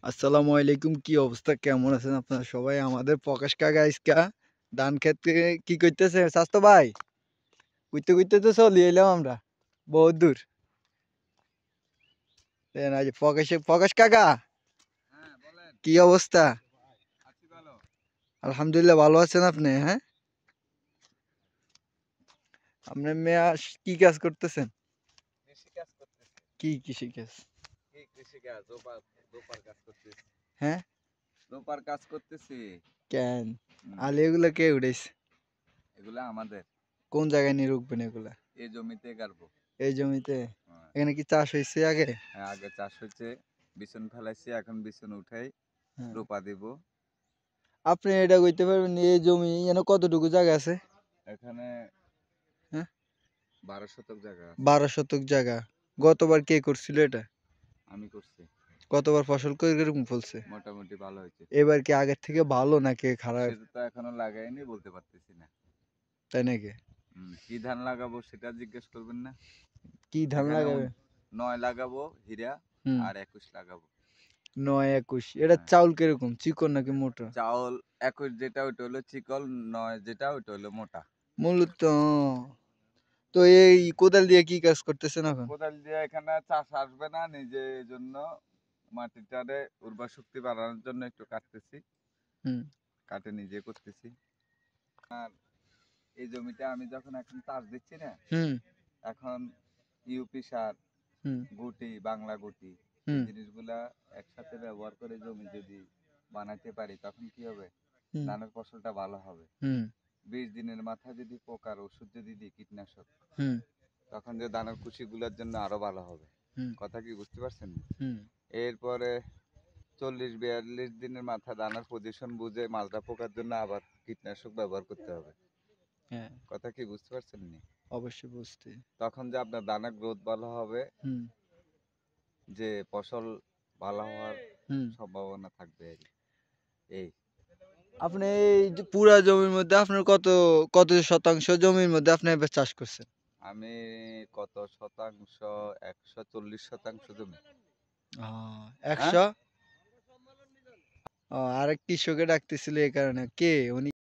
আসসালামু আলাইকুম। কি অবস্থা? কেমন আছেন আপনারা সবাই? আমাদের প্রকাশ কাকা আইজকা ধান ক্ষেত থেকে কি কইতেছে? চাচতো ভাই, কইতে তো চলি আইলাম আমরা। বহুত দূর। এই যে প্রকাশ কাকা, হ্যাঁ, বলেন। কি অবস্থা? আছি ভালো। আলহামদুলিল্লাহ ভালো আছেন আপনি, হ্যাঁ? আপনি মিয়া কি কাজ করতেছেন? কৃষিকাজ করতেছি। কি কৃষিকাজ? কি কৃষিকাজ? রোপার কাজ করতেছি। হ্যাঁ? রোপার কাজ করতেছি। কেন? হুম, আলি এগুলা কে উড়াইছে? এগুলা আমাদের। কোন জায়গায় নিয়ে রুখবেন এগুলা? এই জমিতে গাড়বো। এই জমিতে? হ্যাঁ, এখানে কি চাষ হইছে আগে? হ্যাঁ, আগে চাষ হয়েছে, বিচন ফেলাইছি, এখন বিচন উঠাই হ্যাঁ। রোপা দিব। আপনি এটা কইতে পারবেন এই জমি এনে কতটুকু জায়গা আছে? এখানে হ্যাঁ? 12 শতক জায়গা আছে। 12 শতক জায়গা। গতবার কে করছিল এটা? আমি করছি। গতবার ফসল কিরকম ফলছে? মোটামুটি ভালো হয়েছে। এবার কি আগের থেকে ভালো নাকি খারাপ? সেটা তো এখনো লাগাইনি, বলতে পারতেছি না। তাই নাকি? কি ধান লাগাবো সেটা জিজ্ঞেস করবেন না। কি ধান এখানে লাগাবে? 9 লাগাবো হীরা হুম। আর 21 লাগাবো। 9-21 এটা হ্যাঁ। চাউল কিরকম? চিকন নাকি মোটা? চাউল 21 যেটা ওইটা হলো চিকন, 9 যেটা ওইটা হলো মোটা। মূলত তো এই কোদাল দিয়ে কি কাজ করতেছেন এখন? কোদাল দিয়ে এখানে চাষ আসবে না, নিজে এজন্য মাটিটারে উর্বর শক্তি বাড়ানোর জন্য একটু কাটতেছি, হুম, কাটে নিজে করতেছি। আর এই জমিতে আমি যখন এখন চাষ দিচ্ছি না, হুম, এখন ইউপি সার, হুম, গুটি, বাংলা গুটি, এই হুম, জিনিসগুলা একসাথে ব্যবহার করে জমি যদি বানাইতে পারি তখন কি হবে? হুম, ধানের ফসলটা ভালো হবে। হুম, 20 দিনের মাথায় যদি পোকার ওষুধ যদি দিই, কীটনাশক, হুম, তখন যে দানার কুশিগুলোর জন্য আরো ভালো হবে। হুম, কথা কি বুঝতে পারছেন? হুম, এরপরে 40-42 দিনের মাথায় দানার পজিশন বুঝে মাজরা পোকার জন্য আবার কীটনাশক ব্যবহার করতে হবে। হ্যাঁ, কথা কি বুঝতে পারছেন নি? অবশ্যই বুঝতে। তখন যে আপনার দানার গ্রোথ ভালো হবে, হুম, যে ফসল ভালো হওয়ার হুম। সম্ভাবনা থাকবে আর কি। এই আপনি এই যে পুরা জমির মধ্যে আপনার কত শতাংশ জমির মধ্যে আপনি এবার চাষ করছেন? আমি কত শতাংশ? 140 শতাংশ জমি। হ্যাঁ, 100? আরেক কৃষকে ডাকতেছিল এই কারণে। কে উনি?